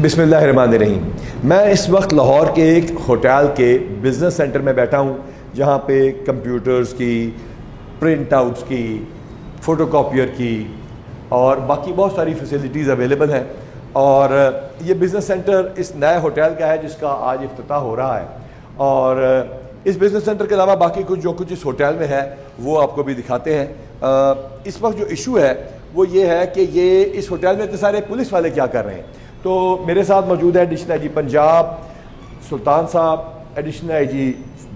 बिस्मिल्लाहिर्रहमानिर्रहीम। मैं इस वक्त लाहौर के एक होटल के बिज़नेस सेंटर में बैठा हूँ, जहाँ पे कंप्यूटर्स की, प्रिंट आउट्स की, फ़ोटोकॉपियर की और बाकी बहुत सारी फैसिलिटीज़ अवेलेबल हैं। और ये बिज़नेस सेंटर इस नए होटल का है जिसका आज इफ्तिताह हो रहा है। और इस बिज़नेस सेंटर के अलावा बाकी जो कुछ इस होटल में है वो आपको भी दिखाते हैं। इस वक्त जो इशू है वो ये है कि ये इस होटल में इतने सारे पुलिस वाले क्या कर रहे हैं। तो मेरे साथ मौजूद है एडिशनल आईजी पंजाब सुल्तान साहब, additional IG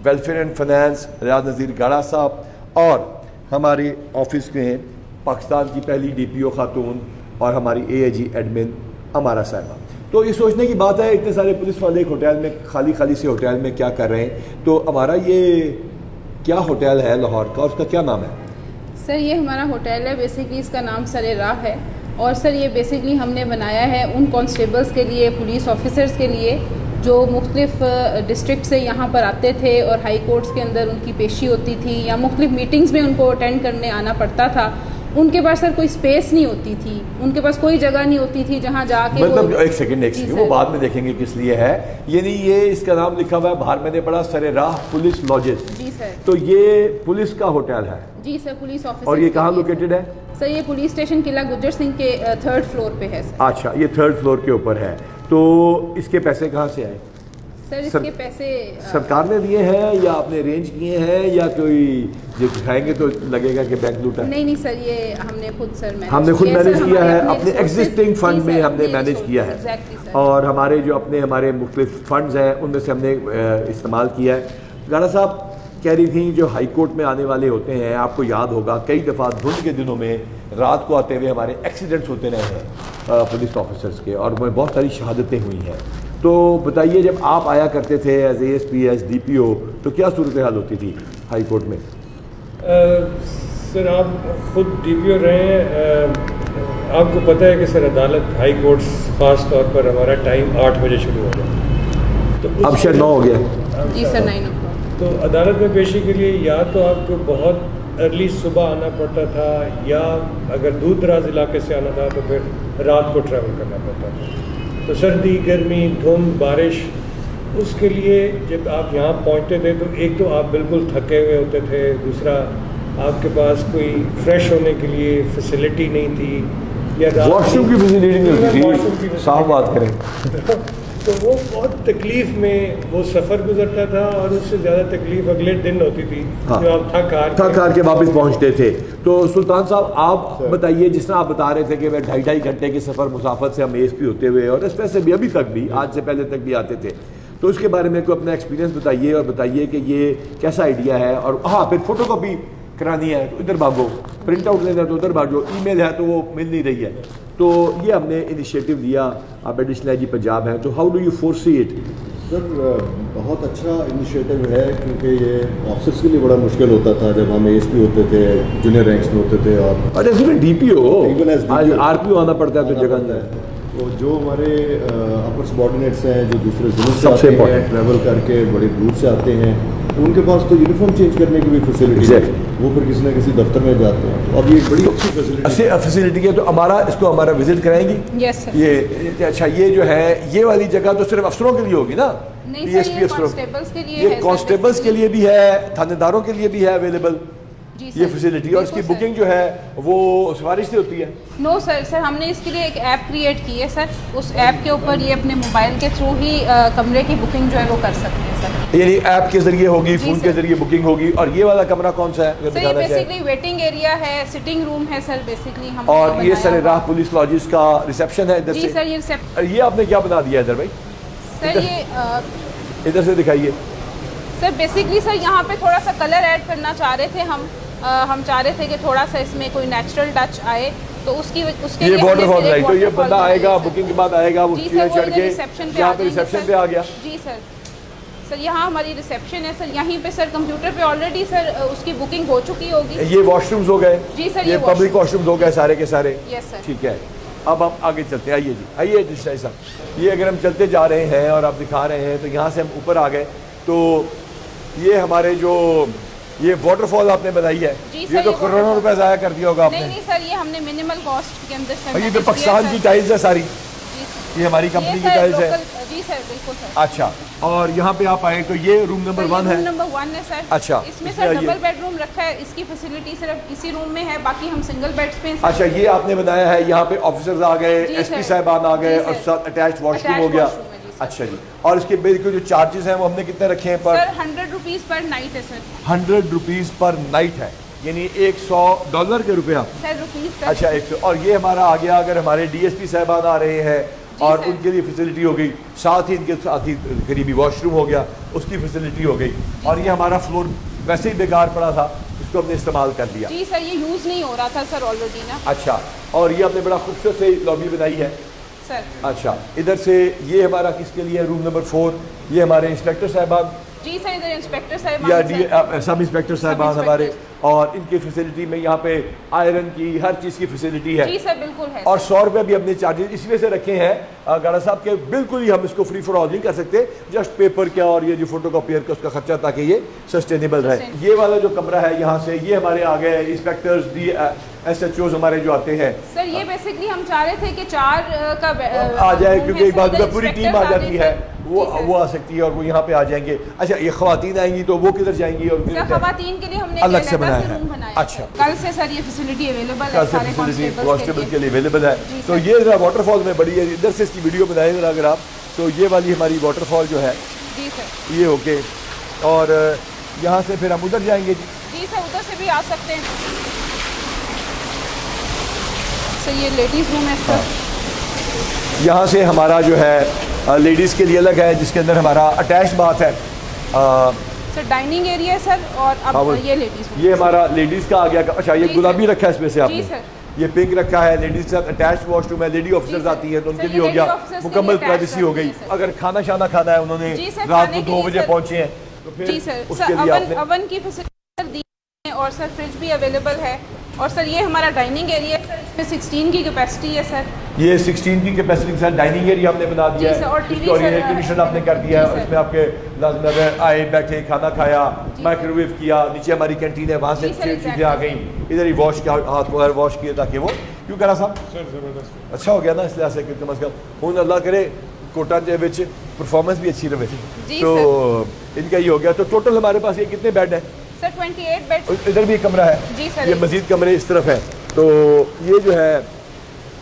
welfare and finance Riaz Nazir Gada साहब, और हमारे ऑफिस में पाकिस्तान की पहली DPO खातून और हमारी AIG एडमिन अमारा साहिबा। तो ये सोचने की बात है, इतने सारे पुलिस वाले एक होटल में, खाली से होटल में क्या कर रहे हैं। तो हमारा ये क्या होटल है लाहौर का, उसका क्या नाम है? सर ये हमारा होटल है, बेसिकली इसका नाम सरे राह है। और सर ये बेसिकली हमने बनाया है उन कॉन्स्टेबल्स के लिए, पुलिस ऑफिसर्स के लिए जो मुख्तलिफ डिस्ट्रिक्ट से यहाँ पर आते थे और हाई कोर्ट्स के अंदर उनकी पेशी होती थी या मुख्तलिफ मीटिंग्स में उनको अटेंड करने आना पड़ता था। उनके पास सर कोई स्पेस नहीं होती थी, उनके पास कोई जगह नहीं होती थी जहाँ जाके मतलब एक सेकंड वो बाद में देखेंगे किस लिए है। ये नहीं, ये इसका नाम लिखा हुआ है बाहर, मैंने पढ़ा सरे राह पुलिस लॉजेस। जी सर। तो ये पुलिस का होटल है? जी सर, पुलिस ऑफिस। और ये कहाँ लोकेटेड है? सर ये पुलिस स्टेशन किला गुज्जर सिंह के 3rd फ्लोर पे है सर। अच्छा, ये 3rd फ्लोर के ऊपर है। तो इसके पैसे कहाँ से आए? सर इसके पैसे सरकार ने दिए हैं या आपने अरेंज किए हैं या कोई जो दिखाएंगे तो लगेगा कि बैंक लूटा? नहीं सर, ये हमने खुद मैनेज किया है अपने एग्जिस्टिंग फंड में हमने मैनेज किया है। और हमारे जो हमारे मुख्तलिफ फंड्स हैं उनमें से हमने इस्तेमाल किया है। गाड़ा साहब कह रही थी जो हाई कोर्ट में आने वाले होते हैं, आपको याद होगा कई दफ़ा धुंध के दिनों में रात को आते हुए हमारे एक्सीडेंट्स होते रहे हैं पुलिस ऑफिसर्स के, और उनमें बहुत सारी शहादतें हुई हैं। तो बताइए, जब आप आया करते थे एज ASP, एज DPO, तो क्या सूरत हाल होती थी हाई कोर्ट में? सर आप खुद DPO रहे हैं, आपको पता है कि सर अदालत हाई कोर्ट्स ख़ास तौर पर हमारा टाइम 8 बजे शुरू हो गया, तो अब शायद 9 हो गया। जी सर, 9 तो अदालत में पेशी के लिए या तो आपको बहुत अर्ली सुबह आना पड़ता था, या अगर दूर दराज इलाके से आना था तो फिर रात को ट्रैवल करना पड़ता था। तो सर्दी, गर्मी, धुंध, बारिश, उसके लिए जब आप यहाँ पहुँचते थे तो एक तो आप बिल्कुल थके हुए होते थे, दूसरा आपके पास कोई फ्रेश होने के लिए फैसिलिटी नहीं थी, या वॉशरूम की फैसिलिटी नहीं होती थी, साफ बात करें। तो वो बहुत तकलीफ में वो सफ़र गुजरता था, और उससे ज़्यादा तकलीफ अगले दिन होती थी। हाँ। जो आप थक हार के वापस पहुंचते थे। तो सुल्तान साहब आप बताइए, जिस तरह आप बता रहे थे कि मैं 2.5 घंटे के सफ़र मुसाफत से हम ASP होते हुए और इस वैसे भी अभी तक भी, आज से पहले तक भी आते थे, तो उसके बारे में कोई अपना एक्सपीरियंस बताइए और बताइए कि ये कैसा आइडिया है। और हाँ, फिर फोटोकॉपी करानी है तो इधर भागो, प्रिंट आउट लेना है तो उधर भागो, ईमेल है तो वो मिल नहीं रही है। तो ये हमने इनिशिएटिव लिया। आप एडिशनल आईजी पंजाब हैं, तो how do you foresee it? Sir बहुत अच्छा इनिशिएटिव है, क्योंकि ये ऑफिसर्स के लिए बड़ा मुश्किल होता था जब हम ASP होते थे, जूनियर रैंक्स में होते थे, और DPO आज RPO आना पड़ता है तो जगह। तो जो हमारे अपर सबॉर्डिनेट्स हैं जो दूसरे जिलों से आते हैं, ट्रैवल करके बड़े दूर से आते हैं, तो उनके पास तो यूनिफॉर्म चेंज करने की भी फैसिलिटी है, वो फिर किसी न किसी दफ्तर में जाते हैं। तो अब ये एक बड़ी अच्छी फैसिलिटी है। तो हमारा विजिट कराएंगी? Yes sir. ये अच्छा, ये जो है ये वाली जगह तो सिर्फ अफसरों के लिए होगी ना? नहीं सर, ये कांस्टेबल्स के लिए है, कांस्टेबल्स के लिए भी है, थानेदारों के लिए भी है अवेलेबल ये फैसिलिटी। और इसकी बुकिंग जो है वो सिफारिश से होती है? नो सर, हमने इसके लिए एक ऐप क्रिएट की है सर। उस ऐप के ऊपर ये अपने मोबाइल के थ्रू ही कमरे की बुकिंग जो है वो कर सकते हैं सर। यानी ऐप के जरिए होगी, फोन के जरिए बुकिंग होगी। और ये वाला कमरा कौन सा है? सर ये बेसिकली वेटिंग एरिया है, सिटिंग रूम है सर बेसिकली हम। और ये सरे राह पुलिस लॉजिस का रिसेप्शन है इधर से? जी सर, ये आपने क्या बना दिया इधर भाई? सर ये इधर से दिखाइए सर। बेसिकली सर यहाँ पे थोड़ा सा कलर ऐड करना चाह रहे थे हम चाह रहे थे कि थोड़ा सा इसमें कोई नेचुरल टच आए, तो उसके लिए वाटरफॉल लाइट। तो ये बंदा आएगा, बुकिंग के बाद आएगा, वो चढ़ के यहाँ पे रिसेप्शन पे आ गया। जी सर, यहाँ हमारी रिसेप्शन है सर। यहीं पे सर कंप्यूटर पे ऑलरेडी सर उसकी बुकिंग हो चुकी होगी। ये वॉशरूम्स हो गए? जी सर, ये पब्लिक वॉशरूम्स हो गए सारे के सारे? Yes sir. ठीक है, अब हम आगे चलते हैं। आइए जी, आइए डिस्टाई साहब। ये अगर हम चलते जा रहे हैं और आप दिखा रहे हैं, तो यहाँ से हम ऊपर आ गए, तो ये हमारे जो ये वाटरफॉल आपने बनाई है, ये तो करोड़ों रुपए ज़ाया कर दिया होगा आपने। नहीं सर, ये हमने मिनिमल कॉस्ट के अंदर। ये तो पाकिस्तान की टाइल्स है सारी। ये हमारी कंपनी ये की सर टाइल्स है। लोकल, जी सर बिल्कुल सर। अच्छा, और यहाँ पे आप आए तो ये रूम नंबर सर, 1 ये है। रूम नंबर 1 है सर। अच्छा, इसमें इसमें सर आइए। डबल बेडरूम रखा है, इसकी फैसिलिटी सिर्फ इसी रूम में है, बाकी हम सिंगल बेड्स पे हैं सर। अच्छा, ये आपने बनाया है, यहाँ पे ऑफिसर्स आ गए, जी एसपी सर। साहबान आ गए जी और सर। साथ अटैच्ड वॉशरूम हो Attached गया। washroom है, जी सर। अच्छा जी, और इसके बिल के जो चार्जेस हैं वो हमने कितने रखे हैं पर? सर 100 रुपीज़ पर नाइट है सर। 100 रुपीज़ पर नाइट है, यानी $100 के रुपया। Sir rupees sir. अच्छा, 100। और ये हमारा आ गया, अगर हमारे डीएसपी साहबान आ रहे हैं और सर। उनके लिए फैसिलिटी हो गई, साथ ही इनके साथ ही करीबी वॉशरूम हो गया, उसकी फैसिलिटी हो गई। और ये हमारा फ्लोर वैसे ही बेकार पड़ा था, इसको हमने इस्तेमाल कर लिया। जी सर, ये यूज़ नहीं हो रहा था सर ऑलरेडी ना अच्छा, और ये हमने बड़ा खूबसूरत से लॉबी बनाई है। सर। अच्छा, इधर से ये हमारा किसके लिए है? रूम नंबर 4, ये हमारे इंस्पेक्टर साहबान जी सर, इधर इंस्पेक्टर साहब या हैं, सब इंस्पेक्टर साहबान इंस्पेक्टर। हमारे, और इनकी फैसिलिटी में यहाँ पे आयरन की हर चीज़ की फैसिलिटी है। जी सर बिल्कुल है और सर। 100 रुपये भी हमने चार्जेस इसमें से रखे हैं गाड़ा साहब के, बिल्कुल ही हम इसको फ्री फॉर ऑल नहीं कर सकते, जस्ट पेपर का और ये जो फोटो कॉपियर का उसका खर्चा, ताकि ये सस्टेनेबल रहे। ये वाला जो कमरा है यहाँ से, ये हमारे आ गए इंस्पेक्टर्स SHOs हमारे जो आते हैं। सर ये बेसिकली हम चाह रहे थे कि 4 का आ जाए, क्योंकि एक बात इधर पूरी टीम आ इंस्पेक्टर्स जाती आते है, सर। वो जी सर। वो आ सकती है और वो यहाँ पे आ जाएंगे। अच्छा, ये खवातीन आएंगी तो वो किधर जाएंगी? और सर खवातीन के लिए हमने अलग से अलग बनाया से है। रूम बनाया अच्छा। है। कल से सर ये फैसिलिटी अवेलेबल है कल से सारे फैसिलिटी कांस्टेबल्स कांस्टेबल के लिए अवेलेबल है। जी तो सर। ये जरा वाटरफॉल में बड़ी है, इधर से इसकी वीडियो बनाए जरा अगर आप, तो ये वाली हमारी वाटरफॉल जो है जी सर। ये ओके, और यहाँ से फिर हम उधर जाएंगे जी। जी सर, उधर से भी आ सकते हैं सर। ये लेडीज़ रूम है सर। यहाँ से हमारा जो है लेडीज़ के लिए अलग है, जिसके अंदर हमारा अटैच बाथ है। सर डाइनिंग एरिया है सर, और हाँ, अब वो- ये लेडीज़ रूम। ये हमारा लेडीज़ का आ गया। अच्छा, ये जी गुलाबी सर। रखा है इसमें से जी आपने? सर। ये पिंक रखा है, लेडीज़ के साथ अटैच वॉशरूम है, लेडी ऑफिसर्स सर। आती हैं तो उनके सर, लिए हो ये गया lady officers के मुकम्मल लिए attached प्राइवेसी हो गई। करनी है सर। अगर खाना शाना खाना है उन्होंने, जी सर, रात खाने को के 2 लिए बजे सर। पहुँचे हैं तो फिर जी सर। उसके सर लिए अवन आपने अवन की फैसिलिटी दी है, और सर फ्रिज भी अवेलेबल है। और सर ये हमारा डाइनिंग एरिया है सर, इसमें 16 की कैपेसिटी है सर। ये 16 की कैपेसिटी के साथ डाइनिंग एरिया हमने बना दिया जी सर, और है, टीवी इसको और सर, एयर कंडीशन आपने कर दिया है, जी और सर। इसमें आपके लाजमी आए, बैठे, खाना खाया, माइक्रोवेव किया, नीचे हमारी कैंटीन है, वहाँ से जी सर, चीज़ें आ गई, इधर ही वॉश किया, हाथ वगैरह वॉश किए, ताकि वो क्यों करा साहब सर ज़बरदस्त। अच्छा हो गया ना, इस लिहाज से कि कम अज़ कम हूँ अल्लाह करे कोटा के विच परफॉर्मेंस भी अच्छी रहे। जी तो इनका ये हो गया। तो टोटल हमारे पास ये कितने बेड हैं? Sir 28 bed. और इधर भी एक कमरा है जी सर। ये मजीद कमरे इस तरफ है। तो ये जो है,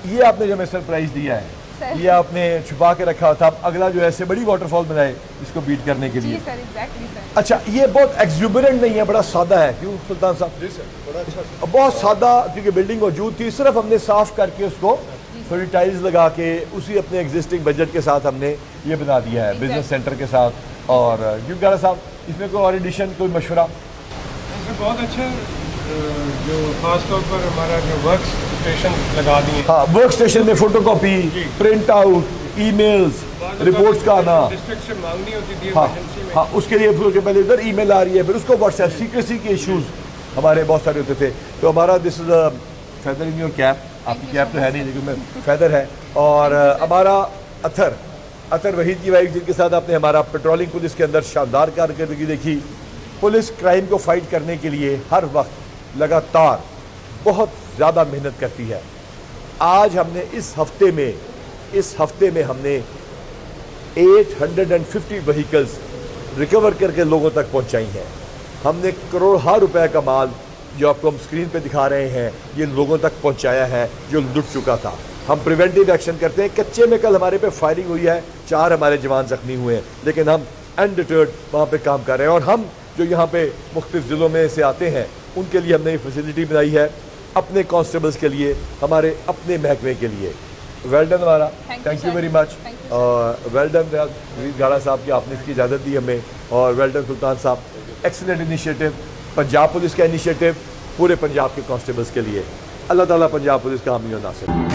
ये आपने जो हमें सरप्राइज दिया है, सर। ये आपने छुपा के रखा था, अब अगला जो है ऐसे बड़ी वाटरफॉल बनाए इसको बीट करने के जी लिए। Sir, exactly sir. अच्छा, ये बहुत एक्जुबरेंट नहीं है, बड़ा सादा है, क्यों सुल्तान साहब? जी सर, बड़ा अच्छा। बहुत सादा, क्योंकि बिल्डिंग मौजूद थी, सिर्फ हमने साफ करके उसको थोड़ी टाइल्स लगा के उसी अपने एग्जिस्टिंग बजट के साथ हमने ये बना दिया है बिजनेस सेंटर के साथ। और क्यों गारा साहब, इसमें कोई और एडिशन, कोई मशवरा? इसमें बहुत अच्छा जो खास तौर पर हमारा जो वर्क स्टेशन लगा दिए हैं। हाँ, वर्क स्टेशन में photocopy, print out, emails, reports का आना। डिस्ट्रिक्ट से मांगनी होती थी हाँ इमरजेंसी में। हाँ, उसके लिए फिर पहले इधर ईमेल आ रही है, फिर उसको व्हाट्सएप, सीक्रेसी के इश्यूज हमारे बहुत सारे होते थे। तो हमारा this is a feather in your cap, आपकी कैप तो है नहीं लेकिन मैं फेदर है। और हमारा अतर वहीद की वाइफ, जिनके साथ आपने हमारा पेट्रोलिंग पुलिस के अंदर शानदार कारकर्दगी देखी। पुलिस क्राइम को फाइट करने के लिए हर वक्त लगातार बहुत ज़्यादा मेहनत करती है। आज हमने इस हफ्ते में हमने 850 व्हीकल्स रिकवर करके लोगों तक पहुंचाई हैं। हमने करोड़ों रुपए का माल, जो आपको हम स्क्रीन पे दिखा रहे हैं, ये लोगों तक पहुंचाया है जो लुट चुका था। हम प्रिवेंटिव एक्शन करते हैं। कच्चे में कल हमारे पे फायरिंग हुई है, 4 हमारे जवान जख्मी हुए हैं, लेकिन हम अनडिटर्ड वहाँ पे काम कर रहे हैं। और हम जो यहाँ पे मुख्तलिफ ज़िलों में से आते हैं, उनके लिए हमने ये फैसिलिटी बनाई है, अपने कांस्टेबल्स के लिए, हमारे अपने महकमे के लिए। वेल डन हमारा, thank you very much. Well done Waheed गाड़ा साहब की, आपने इसकी इजाज़त दी हमें। और वेल डन सुल्तान साहब, एक्सीलेंट इनिशिएटिव, पंजाब पुलिस का इनिशिएटिव पूरे पंजाब के कांस्टेबल्स के लिए। अल्लाह ताला पंजाब पुलिस का हामी और नासिर।